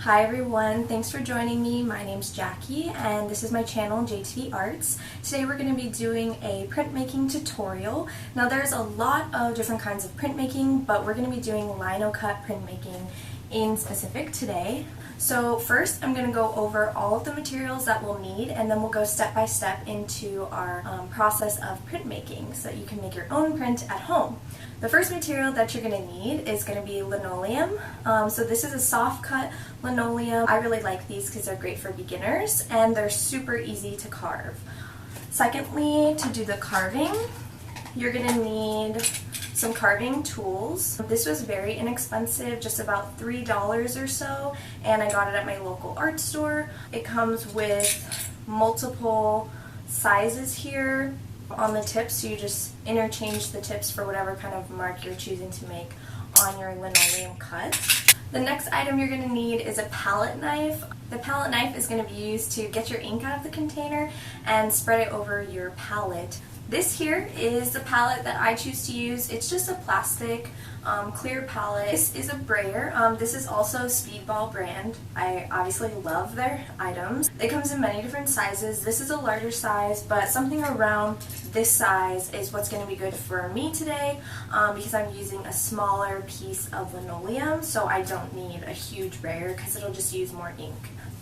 Hi everyone, thanks for joining me. My name's Jackie and this is my channel JTV Arts. Today we're going to be doing a printmaking tutorial. Now there's a lot of different kinds of printmaking, but we're going to be doing Linocut printmaking in specific today. So first I'm going to go over all of the materials that we'll need, and then we'll go step by step into our process of printmaking so that you can make your own print at home. The first material that you're going to need is going to be linoleum. So this is a soft cut linoleum. I really like these because they're great for beginners and they're super easy to carve. Secondly, to do the carving, you're going to need some carving tools. This was very inexpensive, just about $3 or so, and I got it at my local art store. It comes with multiple sizes here on the tips, so you just interchange the tips for whatever kind of mark you're choosing to make on your linoleum cut. The next item you're going to need is a palette knife. The palette knife is going to be used to get your ink out of the container and spread it over your palette. This here is the palette that I choose to use. It's just a plastic clear palette. This is a Brayer. This is also Speedball brand. I obviously love their items. It comes in many different sizes. This is a larger size, but something around this size is what's going to be good for me today because I'm using a smaller piece of linoleum, so I don't need a huge Brayer because it'll just use more ink.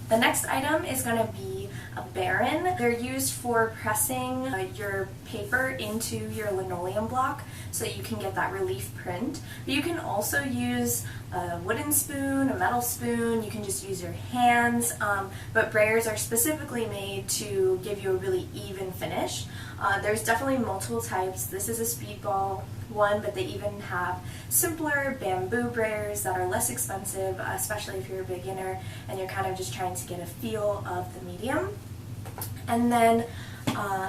The next item is going to be a Barren. They're used for pressing your paper into your linoleum block so that you can get that relief print. But you can also use a wooden spoon, a metal spoon, you can just use your hands, but Brayers are specifically made to give you a really even finish. There's definitely multiple types. This is a Speedball one, but they even have simpler bamboo Brayers that are less expensive, especially if you're a beginner and you're kind of just trying to get a feel of the medium. And then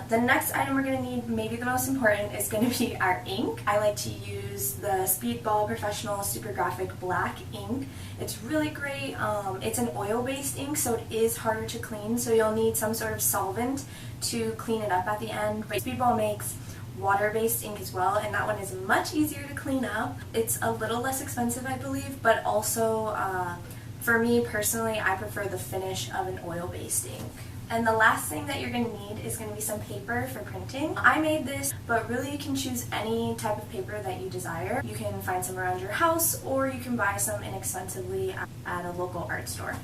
the next item we're going to need, maybe the most important, is going to be our ink. I like to use the Speedball Professional Super Graphic Black ink. It's really great. It's an oil-based ink, so it is harder to clean, so you'll need some sort of solvent to clean it up at the end. But Speedball makes water-based ink as well, and that one is much easier to clean up. It's a little less expensive, I believe, but also for me personally, I prefer the finish of an oil-based ink. And the last thing that you're going to need is going to be some paper for printing. I made this, but really you can choose any type of paper that you desire. You can find some around your house, or you can buy some inexpensively at a local art store.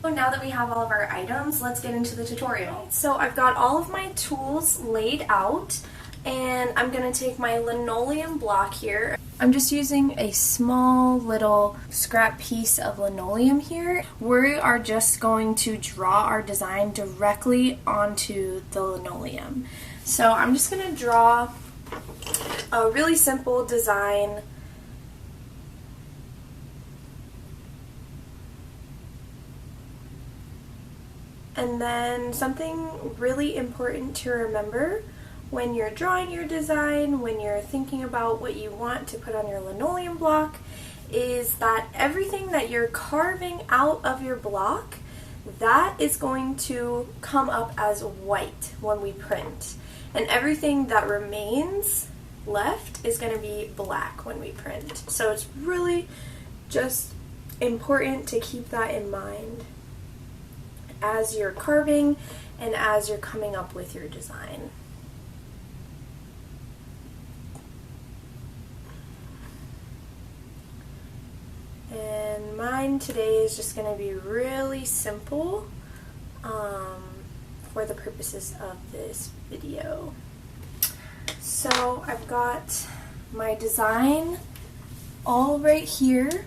So now that we have all of our items, let's get into the tutorial. So I've got all of my tools laid out, and I'm going to take my linoleum block here. I'm just using a small little scrap piece of linoleum here. We are just going to draw our design directly onto the linoleum. So I'm just going to draw a really simple design. And then something really important to remember when you're drawing your design, when you're thinking about what you want to put on your linoleum block, is that everything that you're carving out of your block, that is going to come up as white when we print. And everything that remains left is going to be black when we print. So it's really just important to keep that in mind as you're carving and as you're coming up with your design. And mine today is just going to be really simple for the purposes of this video. So I've got my design all right here,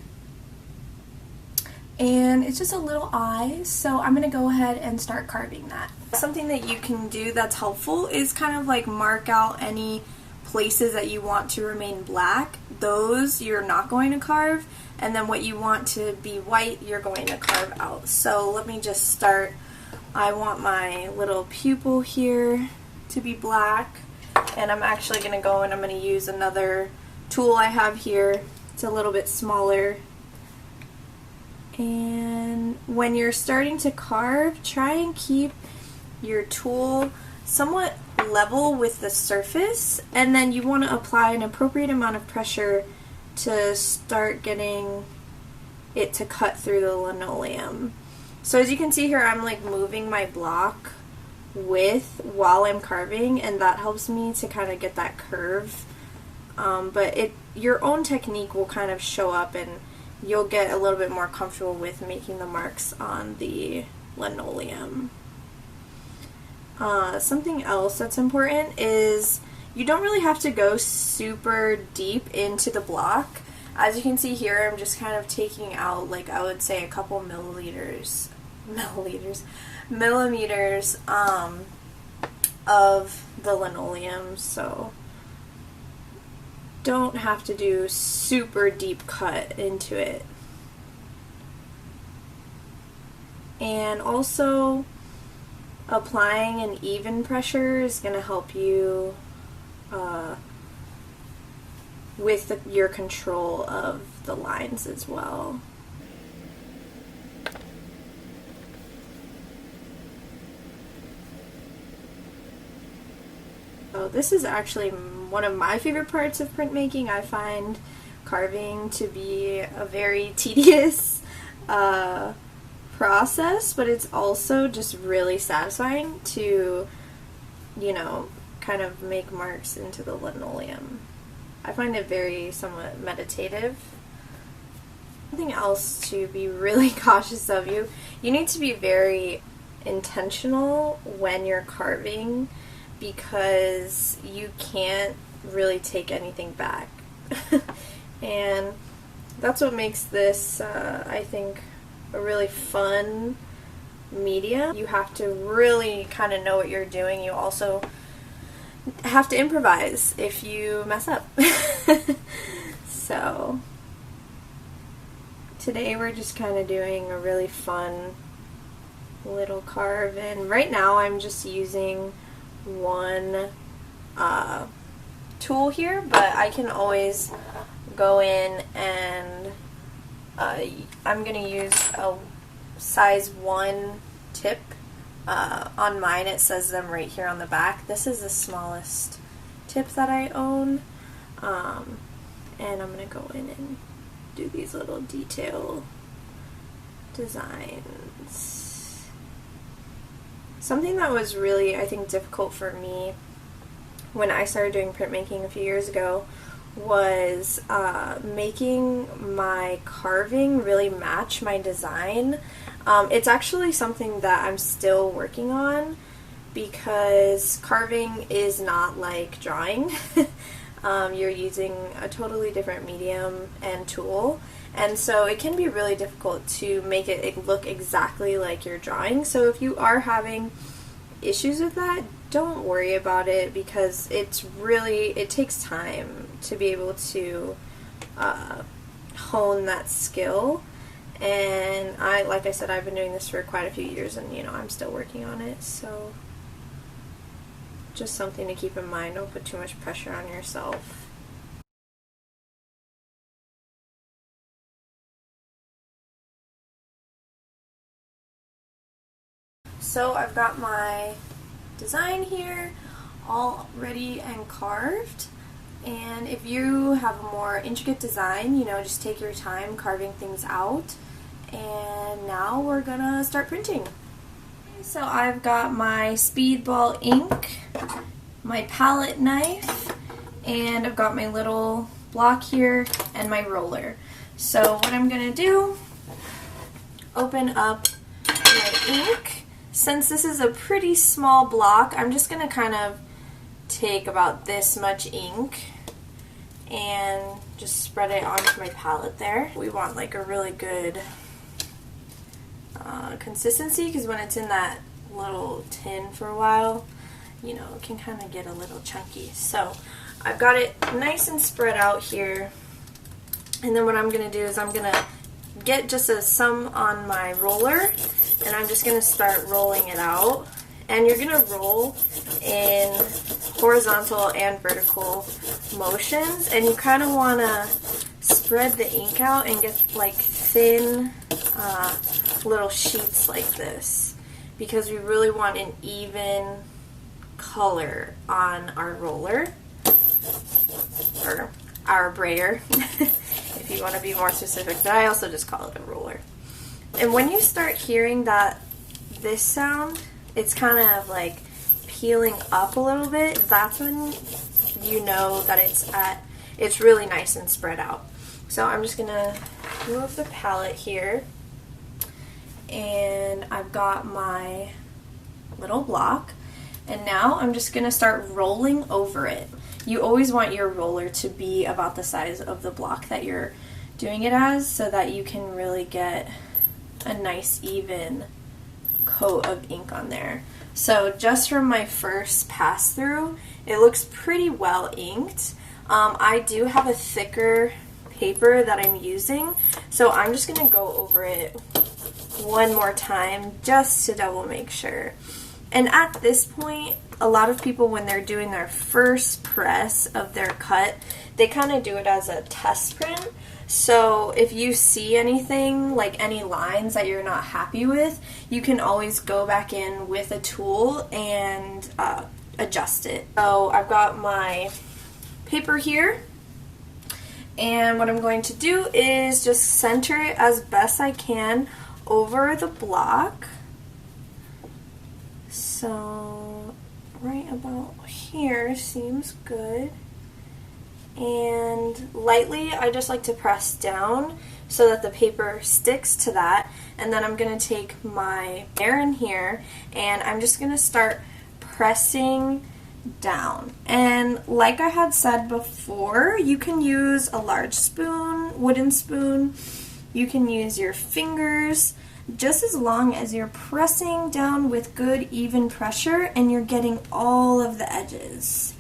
and it's just a little eye, so I'm going to go ahead and start carving that. Something that you can do that's helpful is kind of like mark out any places that you want to remain black. Those you're not going to carve, and then what you want to be white you're going to carve out. So let me just start. I want my little pupil here to be black, and I'm actually going to go and I'm going to use another tool I have here. It's a little bit smaller. And when you're starting to carve, try and keep your tool somewhat level with the surface, and then you want to apply an appropriate amount of pressure to start getting it to cut through the linoleum. So as you can see here, I'm like moving my block while I'm carving, and that helps me to kind of get that curve. But your own technique will kind of show up, and you'll get a little bit more comfortable with making the marks on the linoleum. Something else that's important is you don't really have to go super deep into the block. As you can see here, I'm just kind of taking out, like, I would say a couple millimeters of the linoleum, so don't have to do super deep cut into it. And also, applying an even pressure is going to help you with your control of the lines as well. So this is actually one of my favorite parts of printmaking. I find carving to be a very tedious process, but it's also just really satisfying to, you know, kind of make marks into the linoleum. I find it very somewhat meditative. Something else to be really cautious of, you need to be very intentional when you're carving, because you can't really take anything back. And that's what makes this, I think, a really fun media. You have to really kind of know what you're doing. You also have to improvise if you mess up. So today we're just kind of doing a really fun little carve, and right now I'm just using one tool here, but I can always go in and I'm going to use a size 1 tip. On mine it says them right here on the back. This is the smallest tip that I own, and I'm going to go in and do these little detail designs. Something that was really, I think, difficult for me when I started doing printmaking a few years ago was making my carving really match my design. It's actually something that I'm still working on, because carving is not like drawing. You're using a totally different medium and tool, and so it can be really difficult to make it look exactly like you're drawing. So if you are having issues with that, don't worry about it, because it takes time to be able to hone that skill. And like I said, I've been doing this for quite a few years, and you know, I'm still working on it, so just something to keep in mind. Don't put too much pressure on yourself. So I've got my design here all ready and carved, and if you have a more intricate design, you know, just take your time carving things out. And now we're gonna start printing. So I've got my Speedball ink, my palette knife, and I've got my little block here and my roller. So what I'm gonna do, open up my ink. Since this is a pretty small block, I'm just gonna kind of take about this much ink and just spread it onto my palette there. We want like a really good consistency, because when it's in that little tin for a while, you know, it can kind of get a little chunky. So I've got it nice and spread out here, and then what I'm going to do is I'm going to get just some on my roller, and I'm just going to start rolling it out. And you're going to roll in horizontal and vertical motions, and you kind of want to spread the ink out and get like thin little sheets like this, because we really want an even color on our roller, or our brayer, if if you want to be more specific, but I also just call it a ruler. And when you start hearing this sound, it's kind of like peeling up a little bit. That's when you know that it's really nice and spread out. So I'm just gonna move the palette here, and I've got my little block, and now I'm just gonna start rolling over it. You always want your roller to be about the size of the block that you're doing it as, so that you can really get a nice even coat of ink on there. So just from my first pass through, it looks pretty well inked. I do have a thicker paper that I'm using, so I'm just gonna go over it one more time just to double make sure. And at this point, a lot of people, when they're doing their first press of their cut, they kind of do it as a test print. So if you see anything, like any lines that you're not happy with, you can always go back in with a tool and adjust it. So I've got my paper here, and what I'm going to do is just center it as best I can over the block. So right about here seems good. And lightly, I just like to press down so that the paper sticks to that. And then I'm going to take my Barren here, and I'm just going to start pressing down. And like I had said before, you can use a large spoon, wooden spoon, you can use your fingers, just as long as you're pressing down with good even pressure and you're getting all of the edges.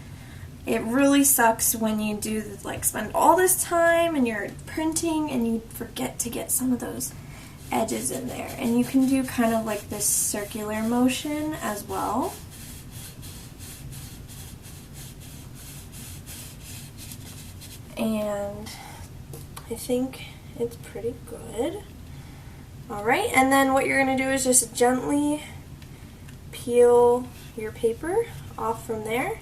It really sucks when you do spend all this time and you're printing and you forget to get some of those edges in there. And you can do kind of like this circular motion as well. And I think it's pretty good. Alright, and then what you're going to do is just gently peel your paper off from there.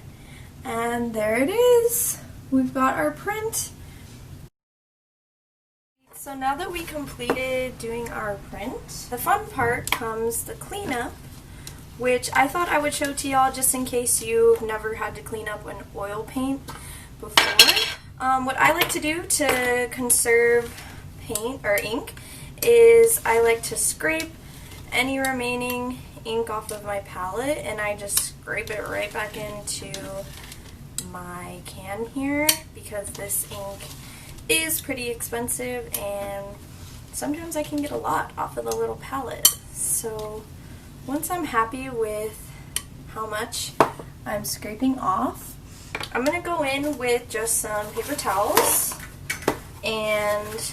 And there it is. We've got our print. So now that we completed doing our print, the fun part comes the cleanup, which I thought I would show to y'all just in case you've never had to clean up an oil paint before. What I like to do to conserve paint or ink is I like to scrape any remaining ink off of my palette, and I just scrape it right back into my can here, because this ink is pretty expensive and sometimes I can get a lot off of the little palette. So once I'm happy with how much I'm scraping off, I'm going to go in with just some paper towels and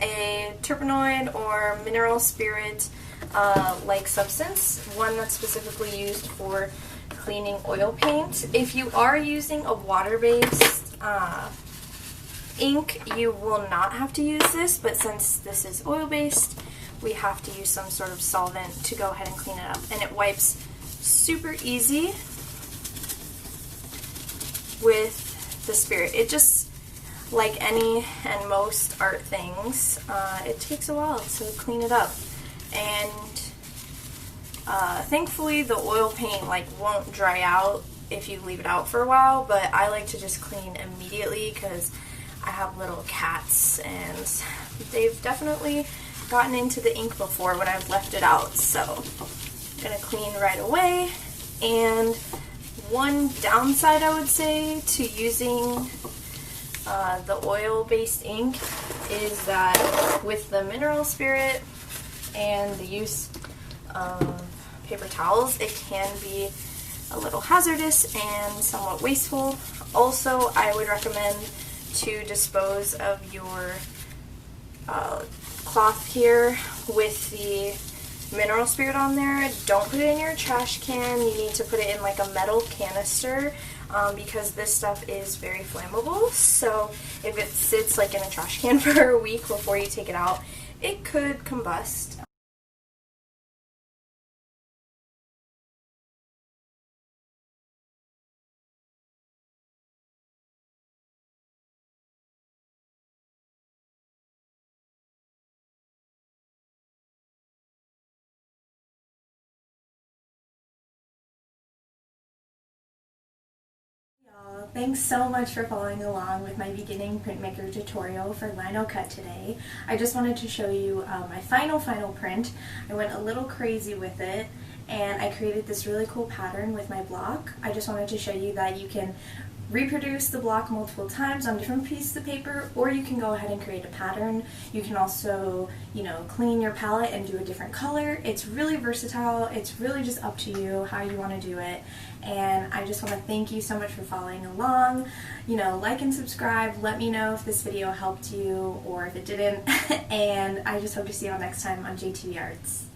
a terpenoid or mineral spirit like substance, one that's specifically used for cleaning oil paint. If you are using a water-based ink, you will not have to use this, but since this is oil-based, we have to use some sort of solvent to go ahead and clean it up. And it wipes super easy with the spirit. It just, like any and most art things, it takes a while to clean it up. And thankfully the oil paint won't dry out if you leave it out for a while, but I like to just clean immediately because I have little cats and they've definitely gotten into the ink before when I've left it out. So I'm gonna clean right away. And one downside I would say to using the oil-based ink is that with the mineral spirit and the use of paper towels, it can be a little hazardous and somewhat wasteful. Also, I would recommend to dispose of your cloth here with the mineral spirit on there. Don't put it in your trash can. You need to put it in like a metal canister because this stuff is very flammable. So if it sits like in a trash can for a week before you take it out, it could combust. Thanks so much for following along with my beginning printmaker tutorial for Linocut today. I just wanted to show you my final print. I went a little crazy with it and I created this really cool pattern with my block. I just wanted to show you that you can reproduce the block multiple times on different pieces of paper, or you can go ahead and create a pattern. You can also, clean your palette and do a different color. It's really versatile. It's really just up to you how you want to do it. And I just want to thank you so much for following along. Like and subscribe. Let me know if this video helped you or if it didn't. And I just hope to see you all next time on JTV Arts.